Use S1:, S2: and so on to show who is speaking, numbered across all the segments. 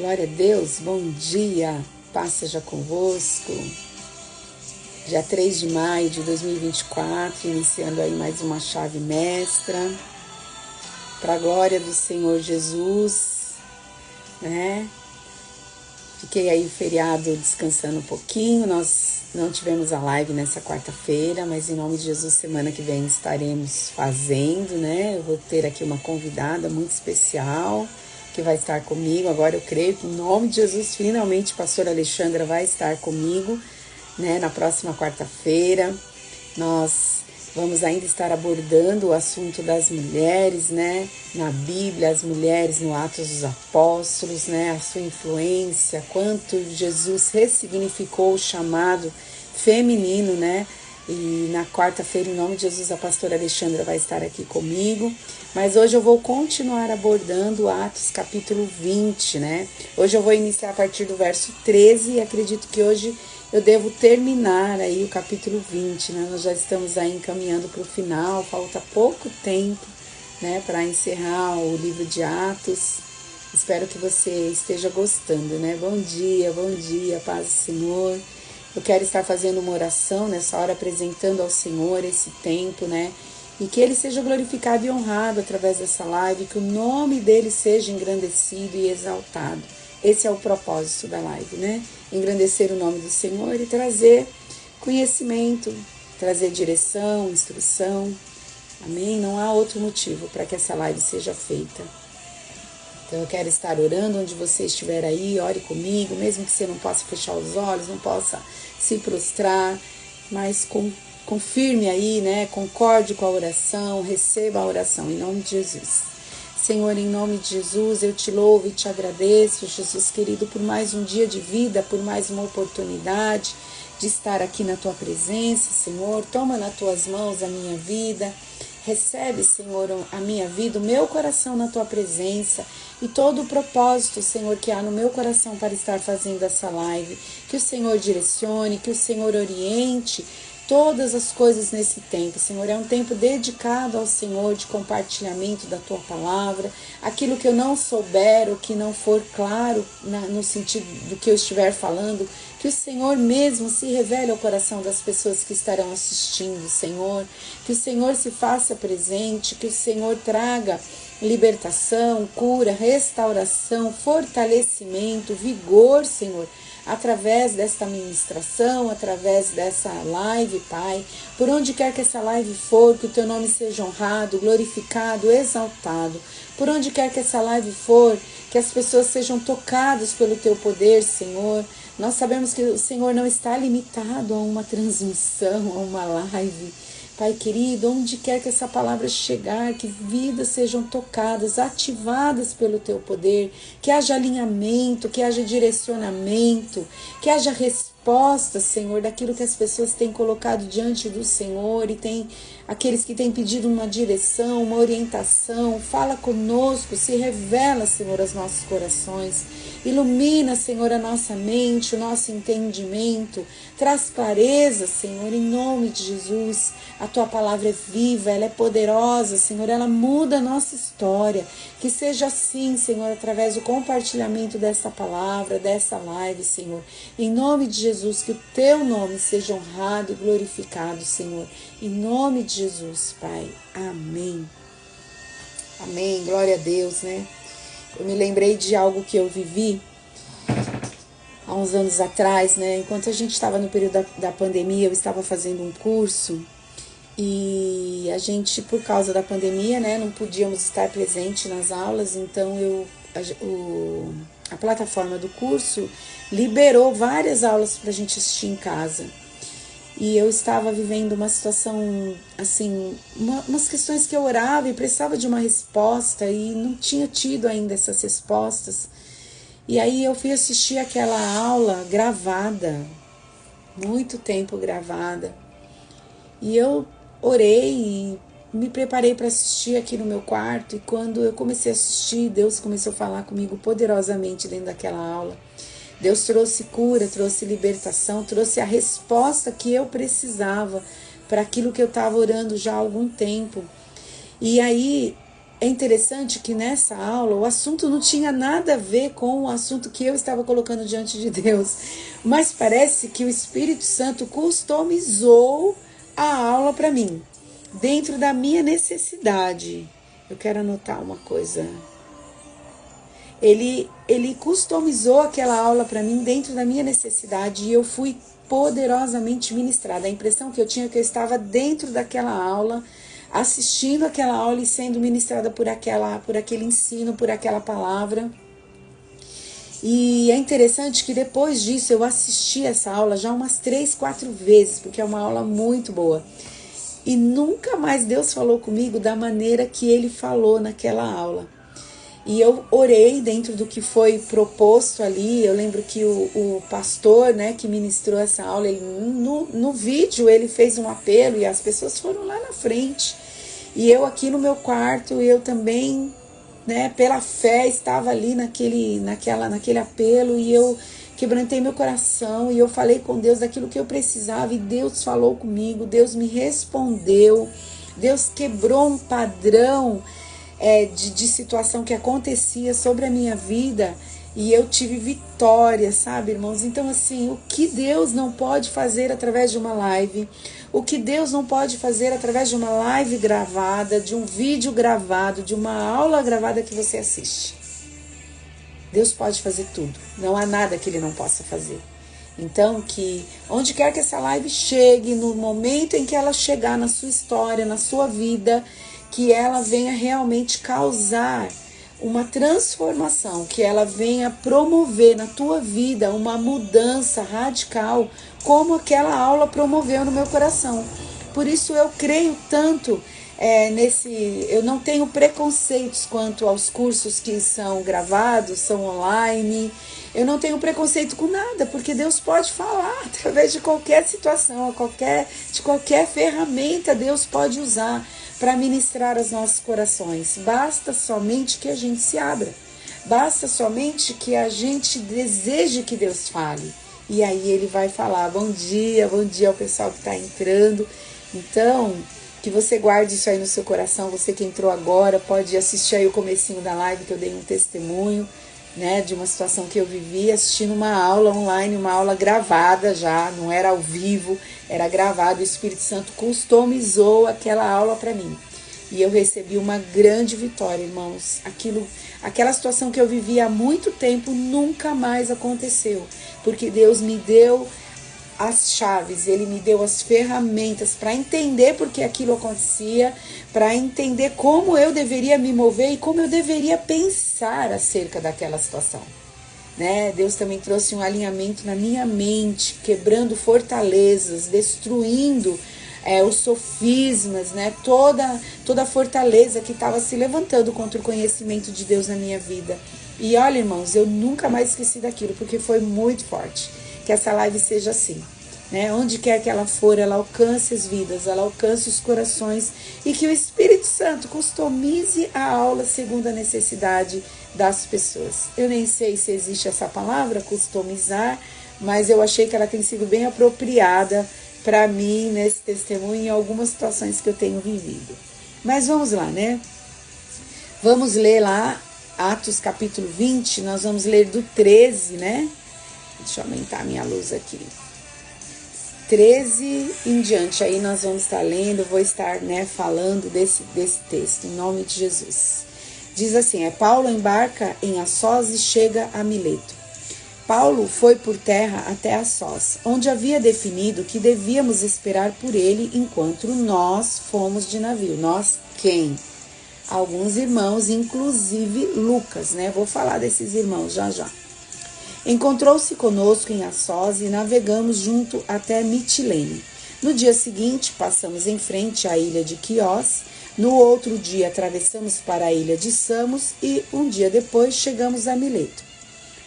S1: Glória a Deus, bom dia, paz seja convosco. Dia 3 de maio de 2024, iniciando aí mais uma chave mestra, para a glória do Senhor Jesus, né? Fiquei aí feriado descansando um pouquinho, nós não tivemos a live nessa quarta-feira, mas em nome de Jesus, semana que vem estaremos fazendo, né? Eu vou ter aqui uma convidada muito especial, que vai estar comigo. Agora eu creio que em nome de Jesus, finalmente, a pastora Alexandra vai estar comigo, né, na próxima quarta-feira. Nós vamos ainda estar abordando o assunto das mulheres, né, na Bíblia, as mulheres no Atos dos Apóstolos, né, a sua influência, quanto Jesus ressignificou o chamado feminino, né. E na quarta-feira, em nome de Jesus, a pastora Alexandra vai estar aqui comigo. Mas hoje eu vou continuar abordando Atos capítulo 20, né? Hoje eu vou iniciar a partir do verso 13 e acredito que hoje eu devo terminar aí o capítulo 20, né? Nós já estamos aí encaminhando para o final, falta pouco tempo, né, para encerrar o livro de Atos. Espero que você esteja gostando, né? Bom dia, paz do Senhor. Eu quero estar fazendo uma oração nessa hora, apresentando ao Senhor esse tempo, né? E que Ele seja glorificado e honrado através dessa live, que o nome dEle seja engrandecido e exaltado. Esse é o propósito da live, né? Engrandecer o nome do Senhor e trazer conhecimento, trazer direção, instrução. Amém? Não há outro motivo para que essa live seja feita. Então eu quero estar orando onde você estiver aí, ore comigo, mesmo que você não possa fechar os olhos, não possa se prostrar, mas confirme aí, né? Concorde com a oração, receba a oração em nome de Jesus. Senhor, em nome de Jesus, eu te louvo e te agradeço, Jesus querido, por mais um dia de vida, por mais uma oportunidade de estar aqui na tua presença, Senhor. Toma nas tuas mãos a minha vida. Recebe, Senhor, a minha vida, o meu coração na tua presença e todo o propósito, Senhor, que há no meu coração para estar fazendo essa live. Que o Senhor direcione, que o Senhor oriente todas as coisas nesse tempo, Senhor. É um tempo dedicado ao Senhor, de compartilhamento da tua palavra. Aquilo que eu não souber ou que não for claro no sentido do que eu estiver falando, que o Senhor mesmo se revele ao coração das pessoas que estarão assistindo, Senhor. Que o Senhor se faça presente, que o Senhor traga libertação, cura, restauração, fortalecimento, vigor, Senhor, através desta ministração, através dessa live, Pai. Por onde quer que essa live for, que o teu nome seja honrado, glorificado, exaltado. Por onde quer que essa live for, que as pessoas sejam tocadas pelo teu poder, Senhor. Nós sabemos que o Senhor não está limitado a uma transmissão, a uma live. Pai querido, onde quer que essa palavra chegar, que vidas sejam tocadas, ativadas pelo teu poder, que haja alinhamento, que haja direcionamento, que haja resposta, Senhor, daquilo que as pessoas têm colocado diante do Senhor e tem aqueles que têm pedido uma direção, uma orientação. Fala conosco, se revela, Senhor, aos nossos corações. Ilumina, Senhor, a nossa mente, o nosso entendimento. Traz clareza, Senhor, em nome de Jesus. A tua palavra é viva, ela é poderosa, Senhor, ela muda a nossa história. Que seja assim, Senhor, através do compartilhamento desta palavra, dessa live, Senhor. Em nome de Jesus, que o teu nome seja honrado e glorificado, Senhor. Em nome de Jesus, Pai. Amém. Amém. Glória a Deus, né? Eu me lembrei de algo que eu vivi há uns anos atrás, né? Enquanto a gente estava no período da pandemia, eu estava fazendo um curso e a gente, por causa da pandemia, né, não podíamos estar presente nas aulas, então a plataforma do curso liberou várias aulas para a gente assistir em casa. E eu estava vivendo uma situação, assim, umas questões que eu orava e precisava de uma resposta e não tinha tido ainda essas respostas. E aí eu fui assistir aquela aula gravada, muito tempo gravada. E eu orei e me preparei para assistir aqui no meu quarto. E quando eu comecei a assistir, Deus começou a falar comigo poderosamente dentro daquela aula. Deus trouxe cura, trouxe libertação, trouxe a resposta que eu precisava para aquilo que eu estava orando já há algum tempo. E aí é interessante que nessa aula o assunto não tinha nada a ver com o assunto que eu estava colocando diante de Deus, mas parece que o Espírito Santo customizou a aula para mim, dentro da minha necessidade. Eu quero anotar uma coisa. Ele customizou aquela aula para mim dentro da minha necessidade e eu fui poderosamente ministrada. A impressão que eu tinha é que eu estava dentro daquela aula, assistindo aquela aula e sendo ministrada por aquele ensino, por aquela palavra. E é interessante que depois disso eu assisti essa aula já umas 3, 4 vezes, porque é uma aula muito boa. E nunca mais Deus falou comigo da maneira que Ele falou naquela aula. E eu orei dentro do que foi proposto ali. Eu lembro que o pastor, né, que ministrou essa aula, ele, no vídeo ele fez um apelo e as pessoas foram lá na frente. E eu aqui no meu quarto, eu também, né, pela fé, estava ali naquele apelo e eu quebrantei meu coração e eu falei com Deus daquilo que eu precisava e Deus falou comigo, Deus me respondeu, Deus quebrou um padrão de situação que acontecia sobre a minha vida e eu tive vitória, sabe, irmãos? Então, assim, o que Deus não pode fazer através de uma live, o que Deus não pode fazer através de uma live gravada, de um vídeo gravado, de uma aula gravada que você assiste. Deus pode fazer tudo, não há nada que Ele não possa fazer. Então, que onde quer que essa live chegue, no momento em que ela chegar na sua história, na sua vida, que ela venha realmente causar uma transformação, que ela venha promover na tua vida uma mudança radical, como aquela aula promoveu no meu coração. Por isso eu creio tanto eu não tenho preconceitos quanto aos cursos que são gravados, são online. Eu não tenho preconceito com nada, porque Deus pode falar através de qualquer situação, de qualquer ferramenta Deus pode usar para ministrar aos nossos corações. Basta somente que a gente se abra. Basta somente que a gente deseje que Deus fale. E aí Ele vai falar. Bom dia ao pessoal que está entrando. Então, que você guarde isso aí no seu coração. Você que entrou agora, pode assistir aí o comecinho da live, que eu dei um testemunho, né, de uma situação que eu vivi assistindo uma aula online, uma aula gravada já, não era ao vivo, era gravado. O Espírito Santo customizou aquela aula para mim. E eu recebi uma grande vitória, irmãos. Aquela situação que eu vivi há muito tempo nunca mais aconteceu, porque Deus me deu as chaves, Ele me deu as ferramentas para entender por que aquilo acontecia, para entender como eu deveria me mover e como eu deveria pensar acerca daquela situação. Né? Deus também trouxe um alinhamento na minha mente, quebrando fortalezas, destruindo os sofismas, né? Toda a fortaleza que estava se levantando contra o conhecimento de Deus na minha vida. E olha, irmãos, eu nunca mais esqueci daquilo, porque foi muito forte. Que essa live seja assim, né? Onde quer que ela for, ela alcance as vidas, ela alcance os corações e que o Espírito Santo customize a aula segundo a necessidade das pessoas. Eu nem sei se existe essa palavra, customizar, mas eu achei que ela tem sido bem apropriada para mim nesse testemunho em algumas situações que eu tenho vivido. Mas vamos lá, né? Vamos ler lá Atos capítulo 20, nós vamos ler do 13, né? Deixa eu aumentar a minha luz aqui. 13 em diante, aí nós vamos estar lendo, vou estar, né, falando desse texto, em nome de Jesus. Diz assim, Paulo embarca em Assós e chega a Mileto. Paulo foi por terra até Assós, onde havia definido que devíamos esperar por ele enquanto nós fomos de navio. Nós quem? Alguns irmãos, inclusive Lucas, né? Vou falar desses irmãos já já. Encontrou-se conosco em Assós e navegamos junto até Mitilene. No dia seguinte, passamos em frente à ilha de Quiós. No outro dia, atravessamos para a ilha de Samos e um dia depois chegamos a Mileto.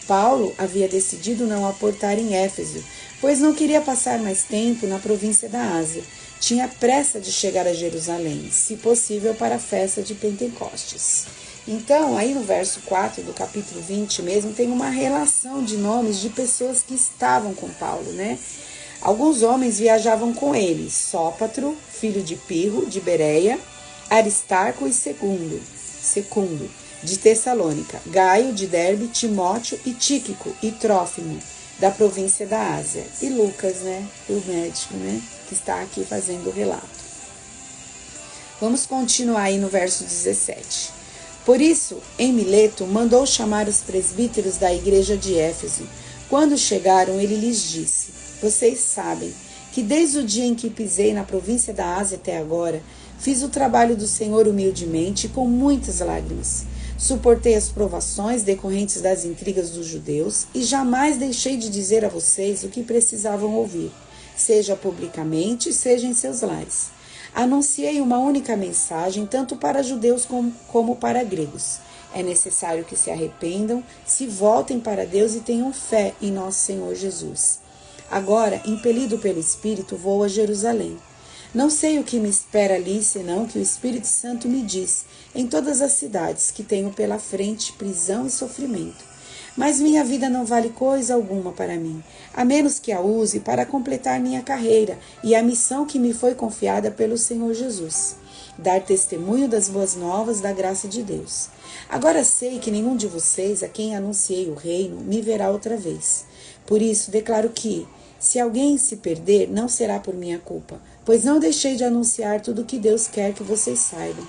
S1: Paulo havia decidido não aportar em Éfeso, pois não queria passar mais tempo na província da Ásia. Tinha pressa de chegar a Jerusalém, se possível para a festa de Pentecostes. Então, aí no verso 4 do capítulo 20 mesmo, tem uma relação de nomes de pessoas que estavam com Paulo, né? Alguns homens viajavam com ele, Sópatro, filho de Pirro, de Bereia, Aristarco e Secundo, de Tessalônica, Gaio, de Derbe, Timóteo e Tíquico e Trófimo, da província da Ásia. E Lucas, né, o médico, né, que está aqui fazendo o relato. Vamos continuar aí no verso 17. Por isso, em Mileto, mandou chamar os presbíteros da igreja de Éfeso. Quando chegaram, ele lhes disse: vocês sabem que desde o dia em que pisei na província da Ásia até agora, fiz o trabalho do Senhor humildemente e com muitas lágrimas. Suportei as provações decorrentes das intrigas dos judeus e jamais deixei de dizer a vocês o que precisavam ouvir, seja publicamente, seja em seus lares. Anunciei uma única mensagem, tanto para judeus como para gregos. É necessário que se arrependam, se voltem para Deus e tenham fé em nosso Senhor Jesus. Agora, impelido pelo Espírito, vou a Jerusalém. Não sei o que me espera ali, senão que o Espírito Santo me diz, em todas as cidades que tenho pela frente, prisão e sofrimento. Mas minha vida não vale coisa alguma para mim, a menos que a use para completar minha carreira e a missão que me foi confiada pelo Senhor Jesus, dar testemunho das boas novas da graça de Deus. Agora sei que nenhum de vocês, a quem anunciei o reino, me verá outra vez. Por isso declaro que, se alguém se perder, não será por minha culpa, pois não deixei de anunciar tudo o que Deus quer que vocês saibam.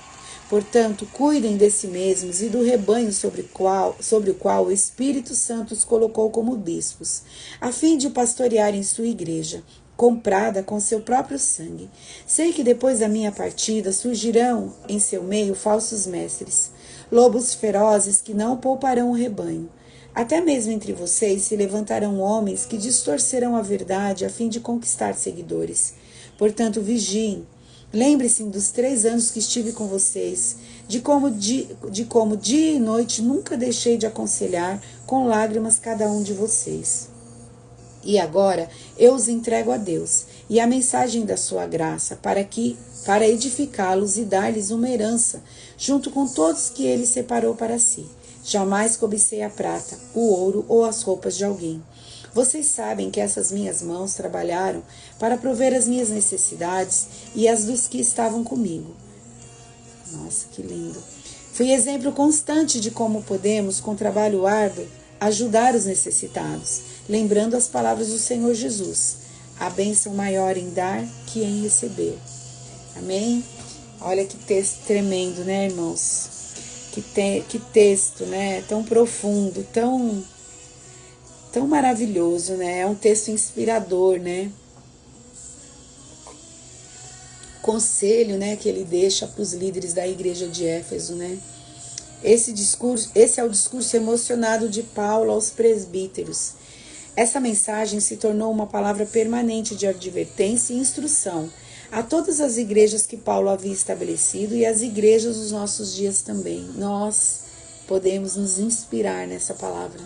S1: Portanto, cuidem de si mesmos e do rebanho sobre o qual o Espírito Santo os colocou como bispos, a fim de pastorearem sua igreja, comprada com seu próprio sangue. Sei que depois da minha partida surgirão em seu meio falsos mestres, lobos ferozes que não pouparão o rebanho. Até mesmo entre vocês se levantarão homens que distorcerão a verdade a fim de conquistar seguidores. Portanto, vigiem. Lembre-se dos 3 anos que estive com vocês, de como dia e noite nunca deixei de aconselhar com lágrimas cada um de vocês. E agora eu os entrego a Deus e a mensagem da sua graça para edificá-los e dar-lhes uma herança, junto com todos que ele separou para si. Jamais cobicei a prata, o ouro ou as roupas de alguém. Vocês sabem que essas minhas mãos trabalharam para prover as minhas necessidades e as dos que estavam comigo. Nossa, que lindo! Fui exemplo constante de como podemos, com trabalho árduo, ajudar os necessitados, lembrando as palavras do Senhor Jesus. A bênção maior em dar que em receber. Amém? Olha que texto tremendo, né, irmãos? Que texto, né? Tão profundo, tão maravilhoso, né? É um texto inspirador, né? Conselho, né, que ele deixa para os líderes da igreja de Éfeso, né? Esse é o discurso emocionado de Paulo aos presbíteros. Essa mensagem se tornou uma palavra permanente de advertência e instrução a todas as igrejas que Paulo havia estabelecido e as igrejas dos nossos dias também. Nós podemos nos inspirar nessa palavra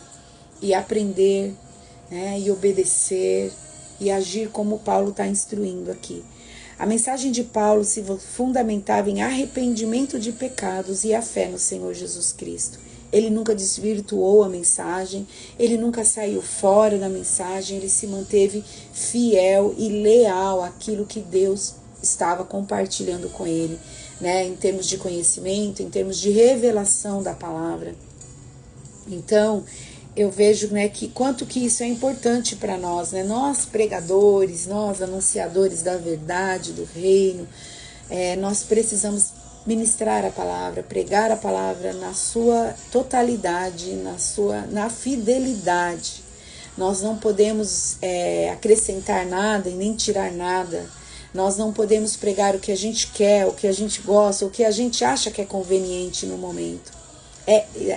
S1: e aprender, né, e obedecer e agir como Paulo está instruindo aqui. A mensagem de Paulo se fundamentava em arrependimento de pecados e a fé no Senhor Jesus Cristo. Ele nunca desvirtuou a mensagem, ele nunca saiu fora da mensagem, ele se manteve fiel e leal àquilo que Deus estava compartilhando com ele, né, em termos de conhecimento, em termos de revelação da palavra. Então, eu vejo, né, que quanto que isso é importante para nós, né? Nós pregadores, nós anunciadores da verdade, do reino, nós precisamos ministrar a palavra, pregar a palavra na sua totalidade, na fidelidade. Nós não podemos acrescentar nada e nem tirar nada. Nós não podemos pregar o que a gente quer, o que a gente gosta, o que a gente acha que é conveniente no momento.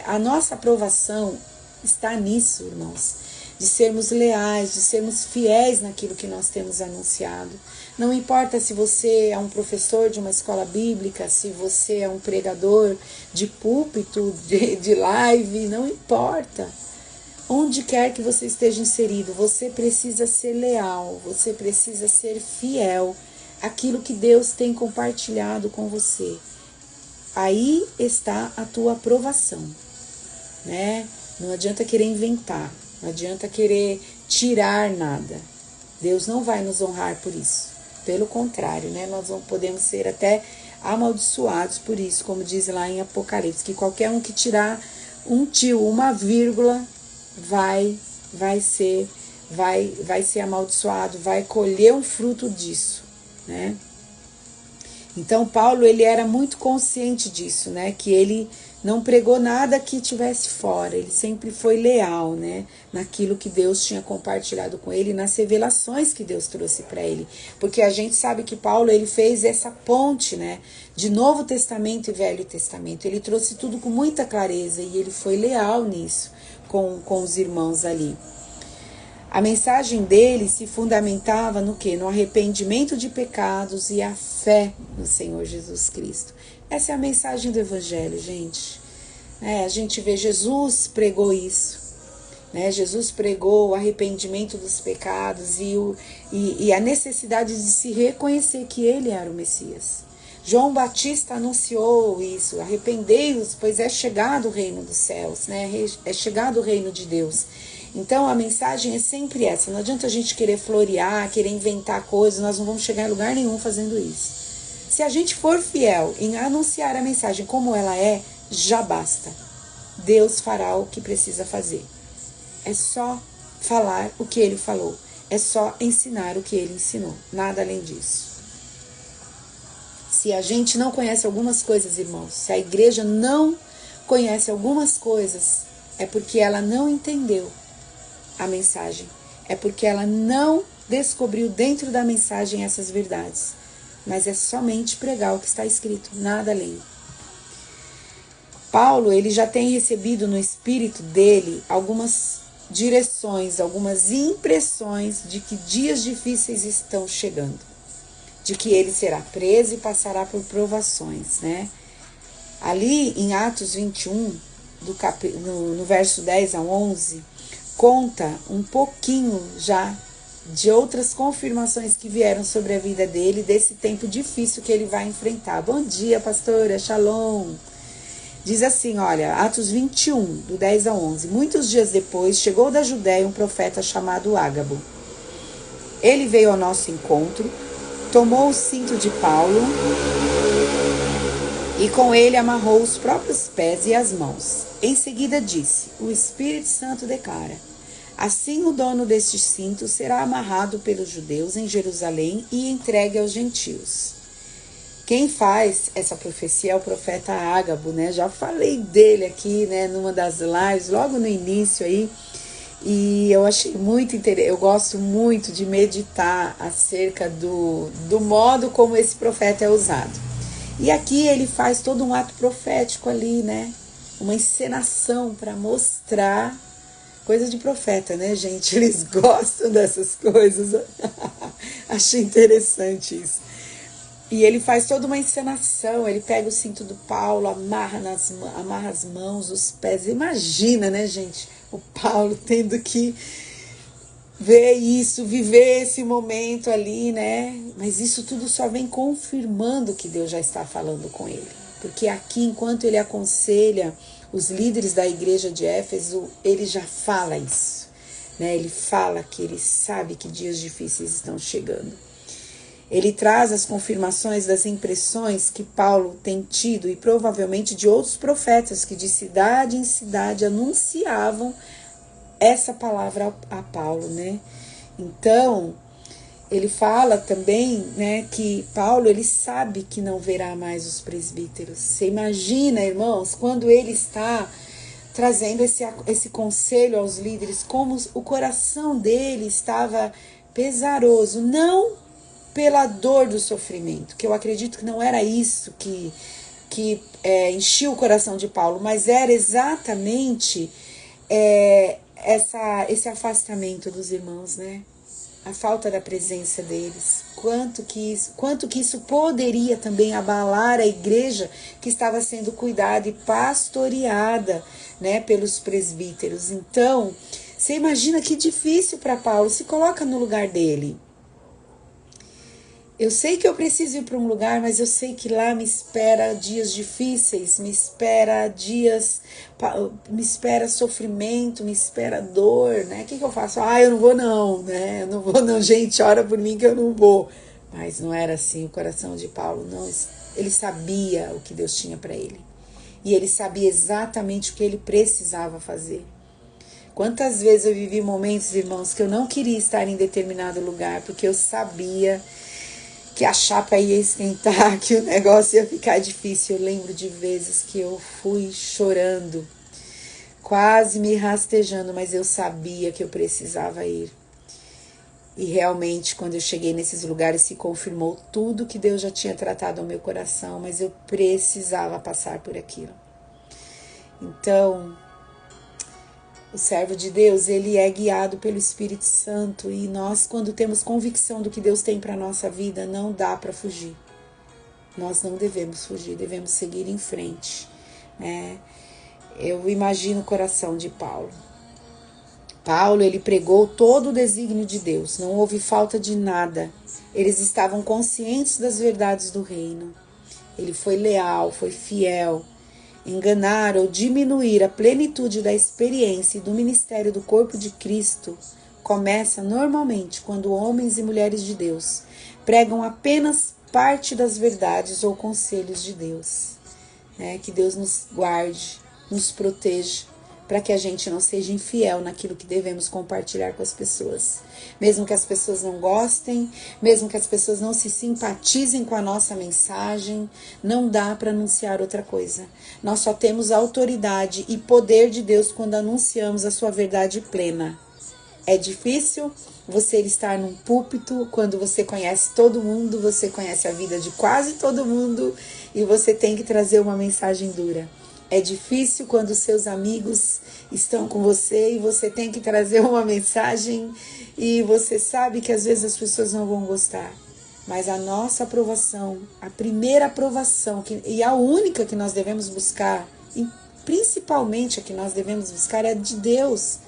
S1: A nossa aprovação está nisso, irmãos, de sermos leais, de sermos fiéis naquilo que nós temos anunciado. Não importa se você é um professor de uma escola bíblica, se você é um pregador de púlpito, de live, não importa. Onde quer que você esteja inserido, você precisa ser leal, você precisa ser fiel àquilo que Deus tem compartilhado com você. Aí está a tua aprovação, né? Não adianta querer inventar, não adianta querer tirar nada. Deus não vai nos honrar por isso. Pelo contrário, né? Nós não podemos ser até amaldiçoados por isso, como diz lá em Apocalipse, que qualquer um que tirar um tio, uma vírgula, vai ser amaldiçoado, vai colher um fruto disso, né? Então Paulo, ele era muito consciente disso, né? Que ele não pregou nada que tivesse fora, ele sempre foi leal, né? Naquilo que Deus tinha compartilhado com ele, nas revelações que Deus trouxe para ele. Porque a gente sabe que Paulo, ele fez essa ponte, né? De Novo Testamento e Velho Testamento. Ele trouxe tudo com muita clareza e ele foi leal nisso, com os irmãos ali. A mensagem dele se fundamentava no quê? No arrependimento de pecados e a fé no Senhor Jesus Cristo. Essa é a mensagem do Evangelho, gente. A gente vê, Jesus pregou isso. Né? Jesus pregou o arrependimento dos pecados e a necessidade de se reconhecer que ele era o Messias. João Batista anunciou isso: arrependei-vos, pois é chegado o reino dos céus, né? É chegado o reino de Deus. Então a mensagem é sempre essa. Não adianta a gente querer florear, querer inventar coisas, nós não vamos chegar em lugar nenhum fazendo isso. Se a gente for fiel em anunciar a mensagem como ela é, já basta. Deus fará o que precisa fazer. É só falar o que ele falou. É só ensinar o que ele ensinou. Nada além disso. Se a gente não conhece algumas coisas, irmãos, se a igreja não conhece algumas coisas, é porque ela não entendeu a mensagem. É porque ela não descobriu dentro da mensagem essas verdades. Mas é somente pregar o que está escrito, nada além. Paulo, ele já tem recebido no espírito dele algumas direções, algumas impressões de que dias difíceis estão chegando. De que ele será preso e passará por provações, né? Ali em Atos 21, no verso 10 a 11, conta um pouquinho já de outras confirmações que vieram sobre a vida dele, desse tempo difícil que ele vai enfrentar. Bom dia, pastora, shalom. Diz assim, olha, Atos 21, do 10 a 11. Muitos dias depois, chegou da Judéia um profeta chamado Ágabo. Ele veio ao nosso encontro, tomou o cinto de Paulo e com ele amarrou os próprios pés e as mãos. Em seguida disse: o Espírito Santo declara: assim o dono deste cinto será amarrado pelos judeus em Jerusalém e entregue aos gentios. Quem faz essa profecia é o profeta Ágabo, né? Já falei dele aqui, né, numa das lives, logo no início aí. E eu achei muito interessante, eu gosto muito de meditar acerca do modo como esse profeta é usado. E aqui ele faz todo um ato profético ali, né? Uma encenação para mostrar. Coisa de profeta, né, gente? Eles gostam dessas coisas. Achei interessante isso. E ele faz toda uma encenação. Ele pega o cinto do Paulo, amarra as mãos, os pés. Imagina, né, gente? O Paulo tendo que ver isso, viver esse momento ali, né? Mas isso tudo só vem confirmando que Deus já está falando com ele. Porque aqui, enquanto ele aconselha os líderes da igreja de Éfeso, ele já fala isso, né? Ele fala que ele sabe que dias difíceis estão chegando. Ele traz as confirmações das impressões que Paulo tem tido e provavelmente de outros profetas que de cidade em cidade anunciavam essa palavra a Paulo, né? Então, ele fala também, né, que Paulo, ele sabe que não verá mais os presbíteros. Você imagina, irmãos, quando ele está trazendo esse conselho aos líderes, como o coração dele estava pesaroso, não pela dor do sofrimento, que eu acredito que não era isso que enchia o coração de Paulo, mas era exatamente esse afastamento dos irmãos, né? A falta da presença deles, quanto que isso poderia também abalar a igreja que estava sendo cuidada e pastoreada, né, pelos presbíteros. Então, você imagina que difícil para Paulo, se coloca no lugar dele. Eu sei que eu preciso ir para um lugar, mas eu sei que lá me espera dias difíceis, me espera sofrimento, me espera dor, né? O que eu faço? Eu não vou não, né? Eu não vou não, gente, ora por mim que eu não vou. Mas não era assim, o coração de Paulo não Ele sabia o que Deus tinha para ele. E ele sabia exatamente o que ele precisava fazer. Quantas vezes eu vivi momentos, irmãos, que eu não queria estar em determinado lugar, porque eu sabia que a chapa ia esquentar, que o negócio ia ficar difícil. Eu lembro de vezes que eu fui chorando, quase me rastejando, mas eu sabia que eu precisava ir. E realmente, quando eu cheguei nesses lugares, se confirmou tudo que Deus já tinha tratado ao meu coração, mas eu precisava passar por aquilo. Então, o servo de Deus, ele é guiado pelo Espírito Santo, e nós, quando temos convicção do que Deus tem para a nossa vida, não dá para fugir. Nós não devemos fugir, devemos seguir em frente, né? Eu imagino o coração de Paulo. Paulo, ele pregou todo o desígnio de Deus, não houve falta de nada. Eles estavam conscientes das verdades do reino. Ele foi leal, foi fiel. Enganar ou diminuir a plenitude da experiência e do ministério do corpo de Cristo começa normalmente quando homens e mulheres de Deus pregam apenas parte das verdades ou conselhos de Deus. Que Deus nos guarde, nos proteja, para que a gente não seja infiel naquilo que devemos compartilhar com as pessoas. Mesmo que as pessoas não gostem, mesmo que as pessoas não se simpatizem com a nossa mensagem, não dá para anunciar outra coisa. Nós só temos autoridade e poder de Deus quando anunciamos a sua verdade plena. É difícil você estar num púlpito quando você conhece todo mundo, você conhece a vida de quase todo mundo e você tem que trazer uma mensagem dura. É difícil quando seus amigos estão com você e você tem que trazer uma mensagem e você sabe que às vezes as pessoas não vão gostar. Mas a nossa aprovação, a primeira aprovação e a única que nós devemos buscar, e principalmente a que nós devemos buscar, é a de Deus.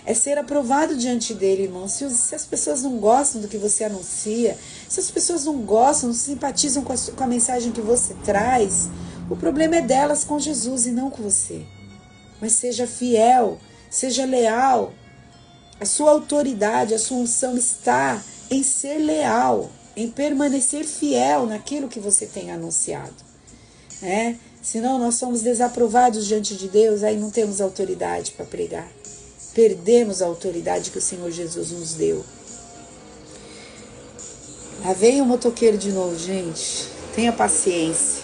S1: É ser aprovado diante dele, irmão. Se as pessoas não gostam do que você anuncia, se as pessoas não gostam, não simpatizam com a mensagem que você traz, o problema é delas com Jesus e não com você. Mas seja fiel, seja leal. A sua autoridade, a sua unção está em ser leal, em permanecer fiel naquilo que você tem anunciado. Senão nós somos desaprovados diante de Deus, aí não temos autoridade para pregar. Perdemos a autoridade que o Senhor Jesus nos deu. Lá vem o motoqueiro de novo, gente. Tenha paciência.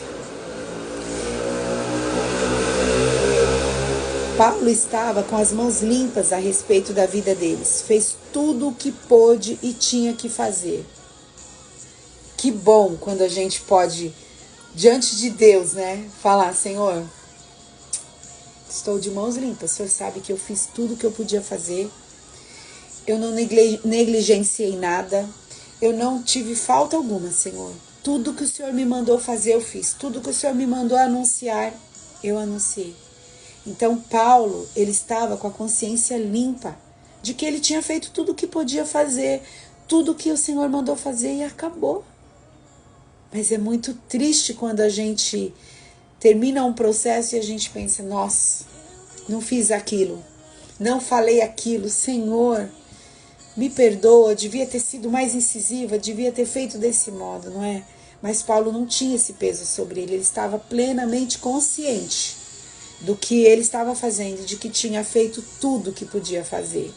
S1: Paulo estava com as mãos limpas a respeito da vida deles. Fez tudo o que pôde e tinha que fazer. Que bom quando a gente pode, diante de Deus, falar: Senhor, estou de mãos limpas. O Senhor sabe que eu fiz tudo o que eu podia fazer. Eu não negligenciei nada. Eu não tive falta alguma, Senhor. Tudo que o Senhor me mandou fazer, eu fiz. Tudo que o Senhor me mandou anunciar, eu anunciei. Então Paulo, ele estava com a consciência limpa de que ele tinha feito tudo o que podia fazer, tudo que o Senhor mandou fazer e acabou. Mas é muito triste quando a gente termina um processo e a gente pensa: nossa, não fiz aquilo, não falei aquilo, Senhor, me perdoa, devia ter sido mais incisiva, devia ter feito desse modo, não é? Mas Paulo não tinha esse peso sobre ele, ele estava plenamente consciente do que ele estava fazendo, de que tinha feito tudo o que podia fazer.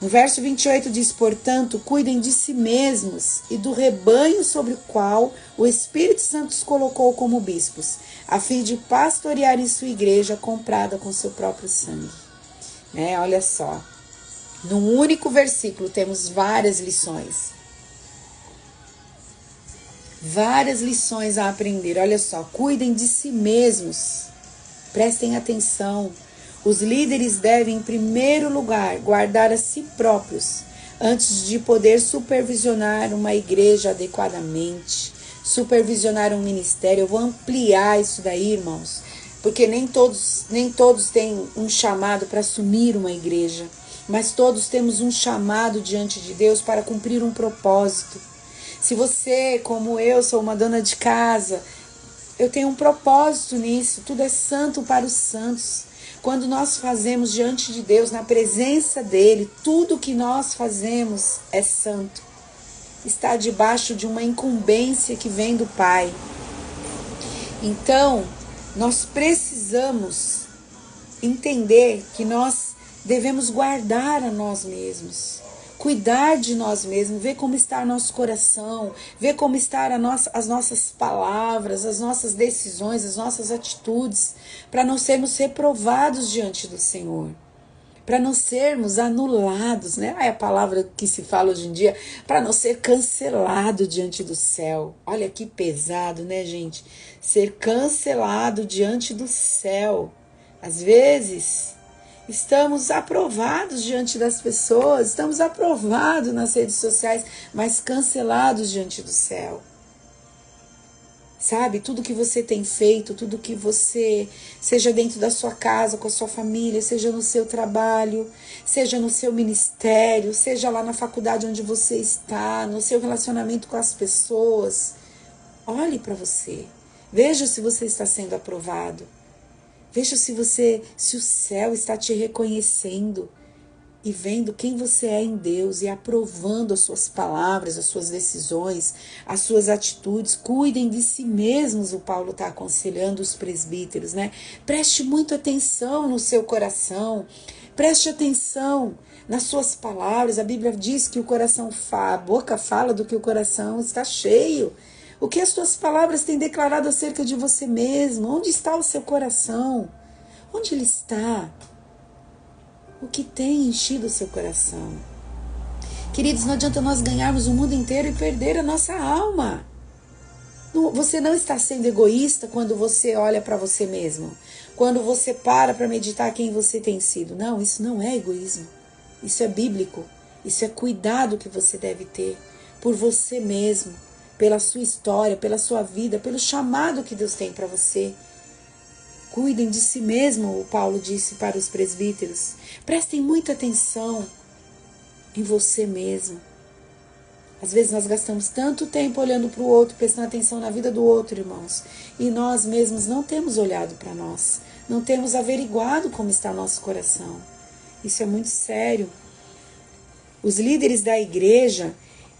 S1: No verso 28 diz: portanto, cuidem de si mesmos e do rebanho sobre o qual o Espírito Santo os colocou como bispos, a fim de pastorearem sua igreja comprada com seu próprio sangue. Olha só, num único versículo temos várias lições. Várias lições a aprender. Olha só, cuidem de si mesmos. Prestem atenção. Os líderes devem, em primeiro lugar, guardar a si próprios, antes de poder supervisionar uma igreja adequadamente, supervisionar um ministério. Eu vou ampliar isso daí, irmãos, porque nem todos têm um chamado para assumir uma igreja, mas todos temos um chamado diante de Deus para cumprir um propósito. Se você, como eu, sou uma dona de casa, eu tenho um propósito nisso. Tudo é santo para os santos. Quando nós fazemos diante de Deus, na presença dele, tudo que nós fazemos é santo. Está debaixo de uma incumbência que vem do Pai. Então, nós precisamos entender que nós devemos guardar a nós mesmos, cuidar de nós mesmos, ver como está nosso coração, ver como estão as nossas palavras, as nossas decisões, as nossas atitudes, para não sermos reprovados diante do Senhor, para não sermos anulados, né? É a palavra que se fala hoje em dia, para não ser cancelado diante do céu. Olha que pesado, né, gente? Ser cancelado diante do céu. Às vezes, estamos aprovados diante das pessoas, estamos aprovados nas redes sociais, mas cancelados diante do céu. Sabe, tudo que você tem feito, tudo que você, seja dentro da sua casa, com a sua família, seja no seu trabalho, seja no seu ministério, seja lá na faculdade onde você está, no seu relacionamento com as pessoas, olhe para você, veja se você está sendo aprovado, veja se o céu está te reconhecendo e vendo quem você é em Deus e aprovando as suas palavras, as suas decisões, as suas atitudes. Cuidem de si mesmos, o Paulo está aconselhando os presbíteros, né? Preste muita atenção no seu coração, preste atenção nas suas palavras. A Bíblia diz que a boca fala do que o coração está cheio. O que as suas palavras têm declarado acerca de você mesmo? Onde está o seu coração? Onde ele está? O que tem enchido o seu coração? Queridos, não adianta nós ganharmos o mundo inteiro e perder a nossa alma. Você não está sendo egoísta quando você olha para você mesmo. Quando você para meditar quem você tem sido. Não, isso não é egoísmo. Isso é bíblico. Isso é cuidado que você deve ter por você mesmo, pela sua história, pela sua vida, pelo chamado que Deus tem para você. Cuidem de si mesmo, o Paulo disse para os presbíteros. Prestem muita atenção em você mesmo. Às vezes nós gastamos tanto tempo olhando para o outro, prestando atenção na vida do outro, irmãos. E nós mesmos não temos olhado para nós. Não temos averiguado como está nosso coração. Isso é muito sério. Os líderes da igreja,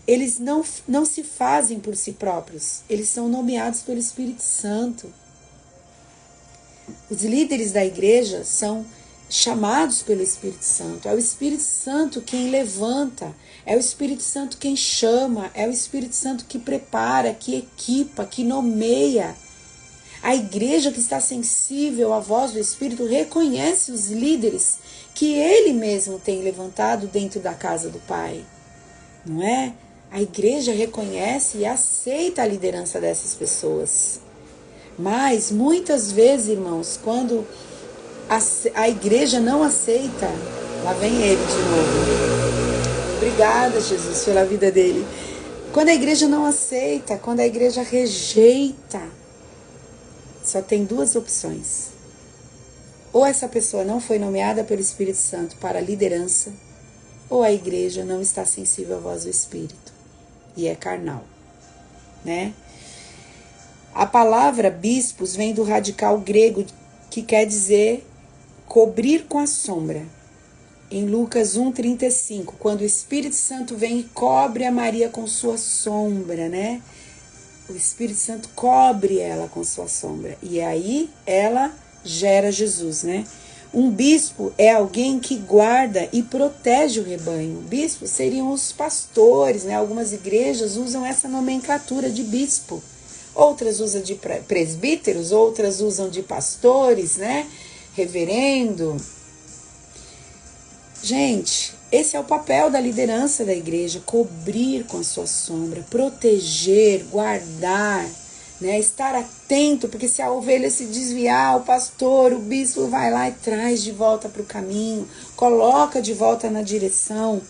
S1: eles não se fazem por si próprios. Eles são nomeados pelo Espírito Santo. Os líderes da igreja são chamados pelo Espírito Santo. É o Espírito Santo quem levanta, é o Espírito Santo quem chama, é o Espírito Santo que prepara, que equipa, que nomeia. A igreja que está sensível à voz do Espírito reconhece os líderes que ele mesmo tem levantado dentro da casa do Pai. Não é? A igreja reconhece e aceita a liderança dessas pessoas. Mas, muitas vezes, irmãos, quando a igreja não aceita, lá vem ele de novo. Obrigada, Jesus, pela vida dele. Quando a igreja não aceita, quando a igreja rejeita, só tem duas opções. Ou essa pessoa não foi nomeada pelo Espírito Santo para a liderança, ou a igreja não está sensível à voz do Espírito e é carnal, né? A palavra bispos vem do radical grego que quer dizer cobrir com a sombra. Em Lucas 1,35, quando o Espírito Santo vem e cobre a Maria com sua sombra, né? O Espírito Santo cobre ela com sua sombra. E aí ela gera Jesus, né? Um bispo é alguém que guarda e protege o rebanho. Bispos seriam os pastores, né? Algumas igrejas usam essa nomenclatura de bispo. Outras usam de presbíteros, outras usam de pastores, né? Reverendo. Gente, esse é o papel da liderança da igreja, cobrir com a sua sombra, proteger, guardar, né? Estar atento, porque se a ovelha se desviar, o pastor, o bispo vai lá e traz de volta para o caminho, coloca de volta na direção.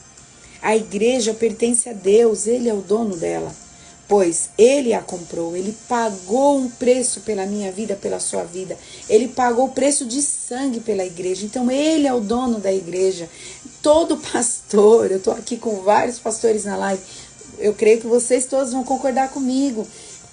S1: A igreja pertence a Deus, Ele é o dono dela. Pois ele a comprou, ele pagou um preço pela minha vida, pela sua vida. Ele pagou o preço de sangue pela igreja. Então ele é o dono da igreja. Todo pastor, eu estou aqui com vários pastores na live, eu creio que vocês todos vão concordar comigo.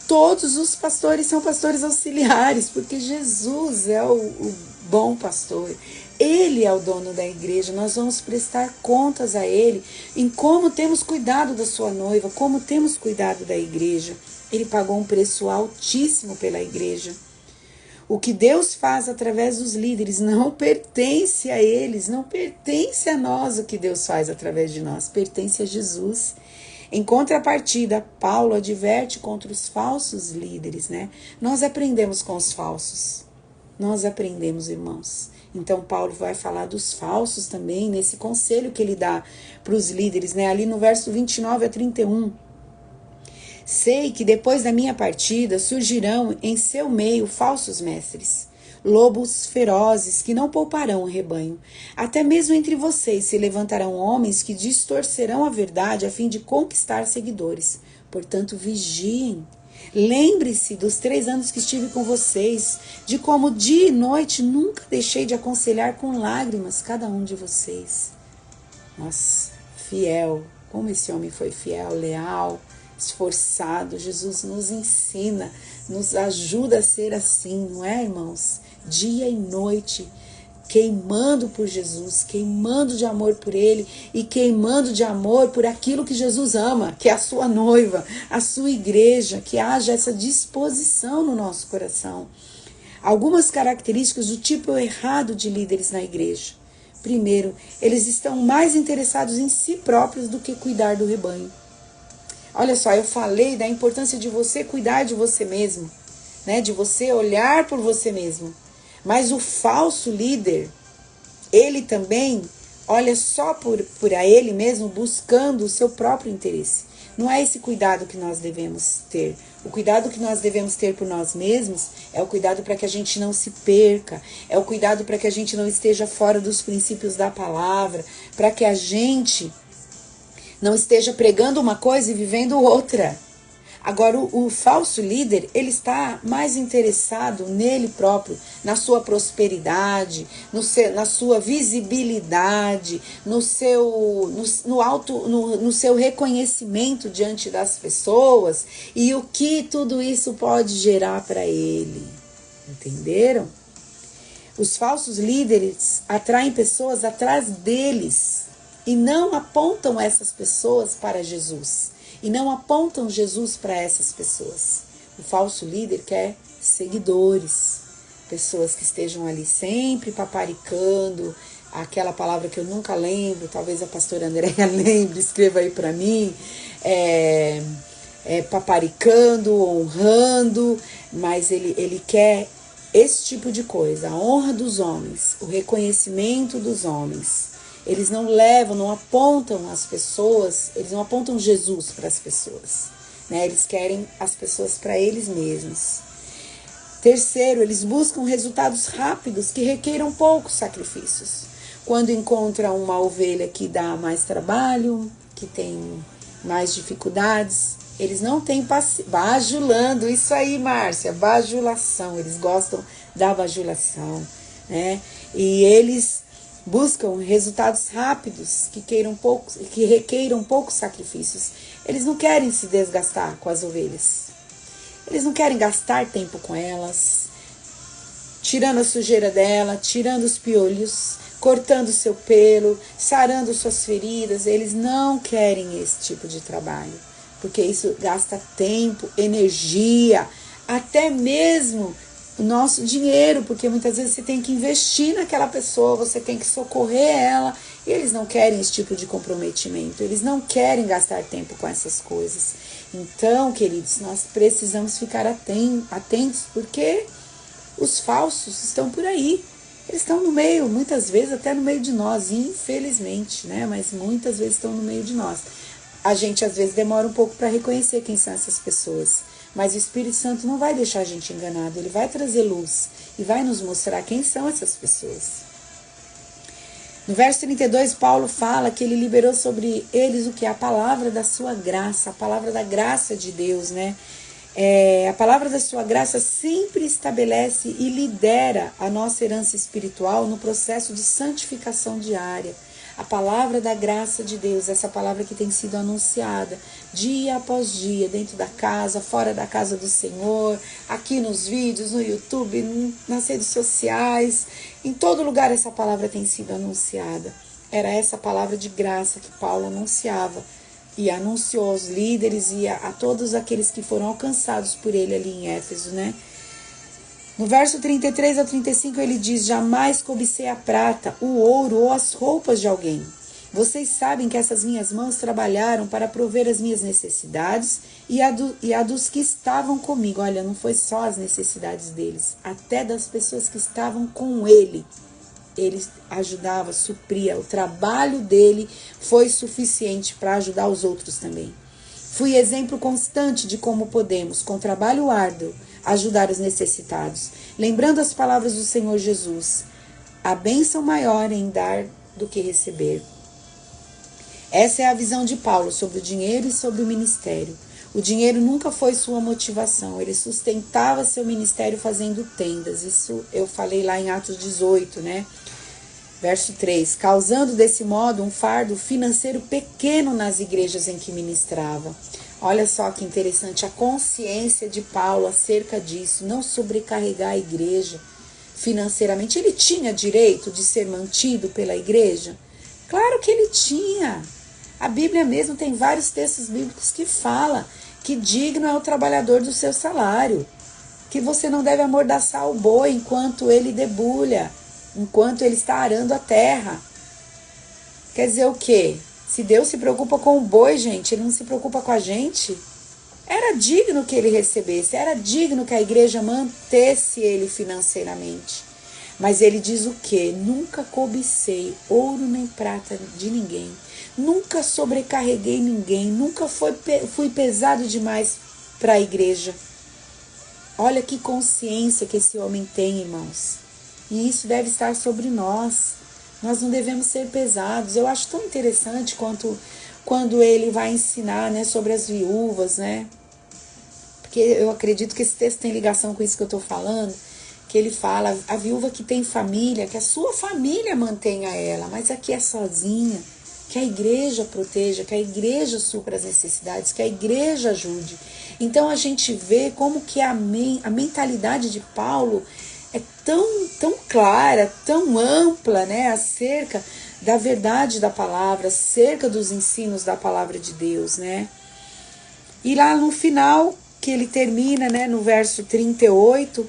S1: Todos os pastores são pastores auxiliares, porque Jesus é o bom pastor. Ele é o dono da igreja, nós vamos prestar contas a Ele em como temos cuidado da sua noiva, como temos cuidado da igreja. Ele pagou um preço altíssimo pela igreja. O que Deus faz através dos líderes não pertence a eles, não pertence a nós o que Deus faz através de nós, pertence a Jesus. Em contrapartida, Paulo adverte contra os falsos líderes, né? Nós aprendemos com os falsos. Nós aprendemos, irmãos. Então, Paulo vai falar dos falsos também, nesse conselho que ele dá para os líderes, né? Ali no verso 29 a 31. Sei que depois da minha partida surgirão em seu meio falsos mestres, lobos ferozes que não pouparão o rebanho. Até mesmo entre vocês se levantarão homens que distorcerão a verdade a fim de conquistar seguidores. Portanto, vigiem. Lembre-se dos 3 anos que estive com vocês, de como dia e noite nunca deixei de aconselhar com lágrimas cada um de vocês. Nossa, fiel, como esse homem foi fiel, leal, esforçado. Jesus nos ensina, nos ajuda a ser assim, não é, irmãos? Dia e noite, queimando por Jesus, queimando de amor por Ele e queimando de amor por aquilo que Jesus ama, que é a sua noiva, a sua igreja, que haja essa disposição no nosso coração. Algumas características do tipo errado de líderes na igreja. Primeiro, eles estão mais interessados em si próprios do que cuidar do rebanho. Olha só, eu falei da importância de você cuidar de você mesmo, né? De você olhar por você mesmo. Mas o falso líder, ele também olha só por a ele mesmo, buscando o seu próprio interesse. Não é esse cuidado que nós devemos ter. O cuidado que nós devemos ter por nós mesmos é o cuidado para que a gente não se perca, é o cuidado para que a gente não esteja fora dos princípios da palavra, para que a gente não esteja pregando uma coisa e vivendo outra. Agora, o falso líder, ele está mais interessado nele próprio, na sua prosperidade, na sua visibilidade, no seu reconhecimento diante das pessoas e o que tudo isso pode gerar para ele. Entenderam? Os falsos líderes atraem pessoas atrás deles e não apontam essas pessoas para Jesus. E não apontam Jesus para essas pessoas. O falso líder quer seguidores, pessoas que estejam ali sempre paparicando, aquela palavra que eu nunca lembro, talvez a pastora Andréia lembre, escreva aí para mim, paparicando, honrando, mas ele quer esse tipo de coisa, a honra dos homens, o reconhecimento dos homens. Eles não levam, não apontam as pessoas, eles não apontam Jesus para as pessoas, né? Eles querem as pessoas para eles mesmos. Terceiro, eles buscam resultados rápidos que requeiram poucos sacrifícios. Quando encontram uma ovelha que dá mais trabalho, que tem mais dificuldades, eles não têm paciência. Bajulando, isso aí, Márcia, bajulação, eles gostam da bajulação, né? E eles buscam resultados rápidos que requeiram poucos sacrifícios. Eles não querem se desgastar com as ovelhas. Eles não querem gastar tempo com elas, tirando a sujeira dela, tirando os piolhos, cortando o seu pelo, sarando suas feridas. Eles não querem esse tipo de trabalho, porque isso gasta tempo, energia, até mesmo o nosso dinheiro, porque muitas vezes você tem que investir naquela pessoa, você tem que socorrer ela, e eles não querem esse tipo de comprometimento, eles não querem gastar tempo com essas coisas. Então, queridos, nós precisamos ficar atentos, porque os falsos estão por aí, eles estão no meio, muitas vezes até no meio de nós, infelizmente, né? Mas muitas vezes estão no meio de nós. A gente às vezes demora um pouco para reconhecer quem são essas pessoas. Mas o Espírito Santo não vai deixar a gente enganado, ele vai trazer luz e vai nos mostrar quem são essas pessoas. No verso 32, Paulo fala que ele liberou sobre eles o que? A palavra da sua graça, a palavra da graça de Deus, né? A palavra da sua graça sempre estabelece e lidera a nossa herança espiritual no processo de santificação diária. A palavra da graça de Deus, essa palavra que tem sido anunciada dia após dia, dentro da casa, fora da casa do Senhor, aqui nos vídeos, no YouTube, nas redes sociais, em todo lugar essa palavra tem sido anunciada. Era essa palavra de graça que Paulo anunciava e anunciou aos líderes e a todos aqueles que foram alcançados por ele ali em Éfeso, né? No verso 33 ao 35 ele diz: jamais cobicei a prata, o ouro ou as roupas de alguém. Vocês sabem que essas minhas mãos trabalharam para prover as minhas necessidades e a dos que estavam comigo. Olha, não foi só as necessidades deles, até das pessoas que estavam com ele. Ele ajudava, supria. O trabalho dele foi suficiente para ajudar os outros também. Fui exemplo constante de como podemos, com trabalho árduo, ajudar os necessitados. Lembrando as palavras do Senhor Jesus: a bênção maior em dar do que receber. Essa é a visão de Paulo sobre o dinheiro e sobre o ministério. O dinheiro nunca foi sua motivação. Ele sustentava seu ministério fazendo tendas. Isso eu falei lá em Atos 18, né? Verso 3. Causando desse modo um fardo financeiro pequeno nas igrejas em que ministrava. Olha só que interessante a consciência de Paulo acerca disso. Não sobrecarregar a igreja financeiramente. Ele tinha direito de ser mantido pela igreja? Claro que ele tinha. A Bíblia mesmo tem vários textos bíblicos que falam que digno é o trabalhador do seu salário, que você não deve amordaçar o boi enquanto ele debulha, enquanto ele está arando a terra. Quer dizer o quê? Se Deus se preocupa com o boi, gente, ele não se preocupa com a gente? Era digno que ele recebesse, era digno que a igreja mantesse ele financeiramente. Mas ele diz o quê? Nunca cobicei ouro nem prata de ninguém. Nunca sobrecarreguei ninguém. Nunca fui pesado demais para a igreja. Olha que consciência que esse homem tem, irmãos. E isso deve estar sobre nós. Nós não devemos ser pesados. Eu acho tão interessante quando ele vai ensinar, né, sobre as viúvas, né? Porque eu acredito que esse texto tem ligação com isso que eu estou falando. Que ele fala, a viúva que tem família, que a sua família mantenha ela, mas aqui é sozinha, que a igreja proteja, que a igreja supra as necessidades, que a igreja ajude. Então a gente vê como que a mentalidade de Paulo é tão clara, tão ampla, né, acerca da verdade da palavra, acerca dos ensinos da palavra de Deus, né. E lá no final, que ele termina, né, no verso 38,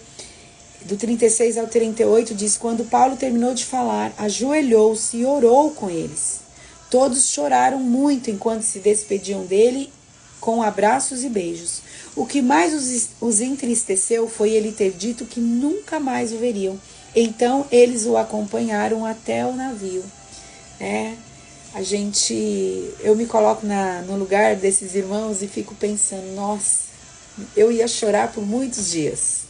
S1: do 36 ao 38, diz: quando Paulo terminou de falar, ajoelhou-se e orou com eles. Todos choraram muito enquanto se despediam dele com abraços e beijos. O que mais os entristeceu foi ele ter dito que nunca mais o veriam. Então eles o acompanharam até o navio. Eu me coloco no lugar desses irmãos e fico pensando, nossa, eu ia chorar por muitos dias.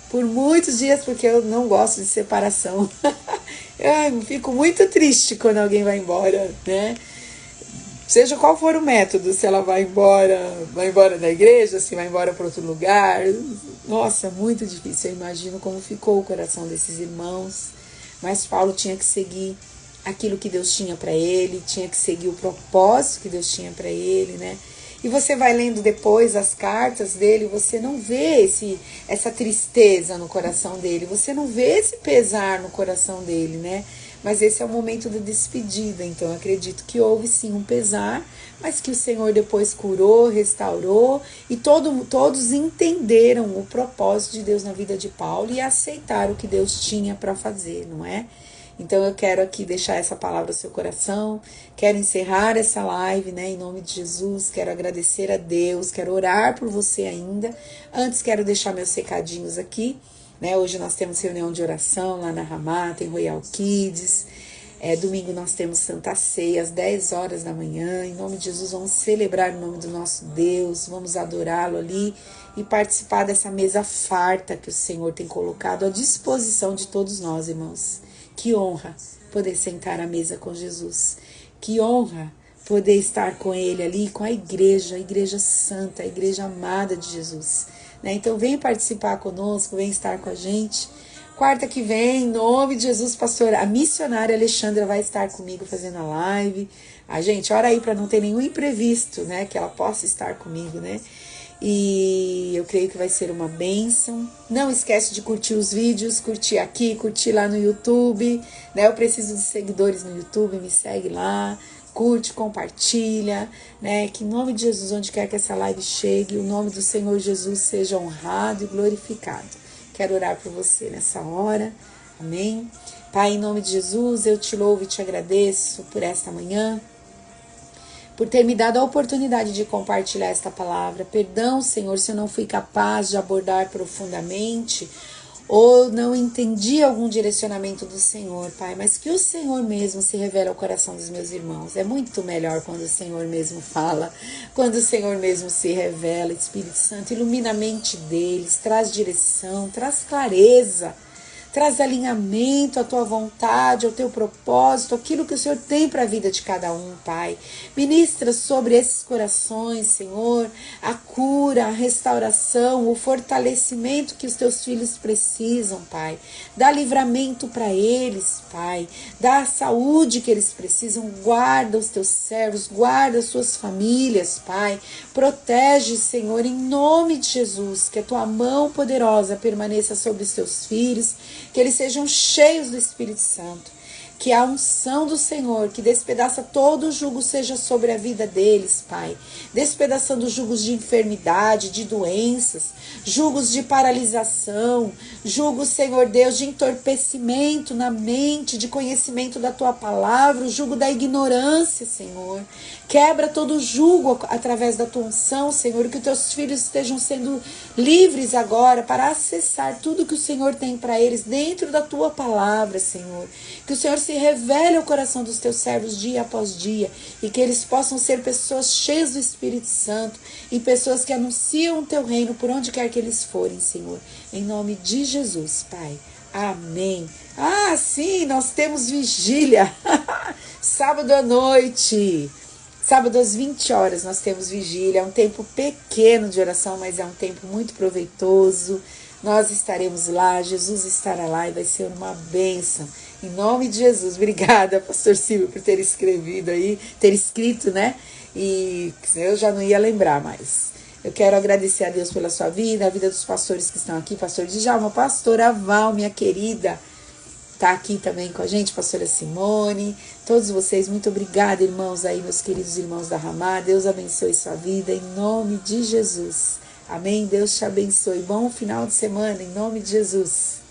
S1: Por muitos dias, porque eu não gosto de separação. Eu fico muito triste quando alguém vai embora, né? Seja qual for o método, se ela vai embora da igreja, se vai embora para outro lugar. Nossa, muito difícil. Eu imagino como ficou o coração desses irmãos. Mas Paulo tinha que seguir aquilo que Deus tinha para ele, tinha que seguir o propósito que Deus tinha para ele, né? E você vai lendo depois as cartas dele, você não vê essa tristeza no coração dele, você não vê esse pesar no coração dele, né? Mas esse é o momento da despedida, então eu acredito que houve sim um pesar, mas que o Senhor depois curou, restaurou, e todos entenderam o propósito de Deus na vida de Paulo e aceitaram o que Deus tinha para fazer, não é? Então eu quero aqui deixar essa palavra no seu coração, quero encerrar essa live, né, em nome de Jesus, quero agradecer a Deus, quero orar por você ainda. Antes quero deixar meus recadinhos aqui, né, hoje nós temos reunião de oração lá na Ramá, tem Royal Kids, domingo nós temos Santa Ceia às 10 horas da manhã, em nome de Jesus vamos celebrar o nome do nosso Deus, vamos adorá-lo ali e participar dessa mesa farta que o Senhor tem colocado à disposição de todos nós, irmãos. Que honra poder sentar à mesa com Jesus. Que honra poder estar com Ele ali, com a igreja santa, a igreja amada de Jesus. Né? Então vem participar conosco, vem estar com a gente. Quarta que vem, em nome de Jesus, a missionária Alexandra vai estar comigo fazendo a live. A gente, ora aí para não ter nenhum imprevisto, né? Que ela possa estar comigo, né? E eu creio que vai ser uma bênção. Não esquece de curtir os vídeos, curtir aqui, curtir lá no YouTube, né? Eu preciso de seguidores no YouTube, me segue lá, curte, compartilha, né? Que em nome de Jesus, onde quer que essa live chegue, o nome do Senhor Jesus seja honrado e glorificado. Quero orar por você nessa hora. Amém? Pai, em nome de Jesus, eu te louvo e te agradeço por esta manhã, por ter me dado a oportunidade de compartilhar esta palavra. Perdão, Senhor, se eu não fui capaz de abordar profundamente ou não entendi algum direcionamento do Senhor, Pai, mas que o Senhor mesmo se revele ao coração dos meus irmãos. É muito melhor quando o Senhor mesmo fala, quando o Senhor mesmo se revela. Espírito Santo, ilumina a mente deles, traz direção, traz clareza, traz alinhamento à tua vontade, ao teu propósito, aquilo que o Senhor tem para a vida de cada um, Pai. Ministra sobre esses corações, Senhor, a cura, a restauração, o fortalecimento que os teus filhos precisam, Pai. Dá livramento para eles, Pai. Dá a saúde que eles precisam. Guarda os teus servos, guarda as suas famílias, Pai. Protege, Senhor, em nome de Jesus, que a tua mão poderosa permaneça sobre os teus filhos, que eles sejam cheios do Espírito Santo, que a unção do Senhor, que despedaça todo o jugo, seja sobre a vida deles, Pai, despedaçando jugos de enfermidade, de doenças, jugos de paralisação, jugos, Senhor Deus, de entorpecimento na mente, de conhecimento da tua palavra, o jugo da ignorância, Senhor. Quebra todo o jugo através da tua unção, Senhor, que os teus filhos estejam sendo livres agora para acessar tudo que o Senhor tem para eles dentro da tua palavra, Senhor. Que o Senhor se revele ao coração dos teus servos dia após dia e que eles possam ser pessoas cheias do Espírito Santo e pessoas que anunciam o teu reino por onde quer que eles forem, Senhor. Em nome de Jesus, Pai. Amém. Ah, sim, nós temos vigília. Sábado à noite. Sábado às 20 horas nós temos vigília. É um tempo pequeno de oração, mas é um tempo muito proveitoso. Nós estaremos lá, Jesus estará lá e vai ser uma bênção. Em nome de Jesus. Obrigada, pastor Silvio, por ter escrito, né? E eu já não ia lembrar mais. Eu quero agradecer a Deus pela sua vida, a vida dos pastores que estão aqui, pastor Djalma, pastora Val, minha querida, tá aqui também com a gente, pastora Simone, todos vocês, muito obrigada, irmãos aí, meus queridos irmãos da Ramá, Deus abençoe sua vida, em nome de Jesus, amém, Deus te abençoe, bom final de semana, em nome de Jesus.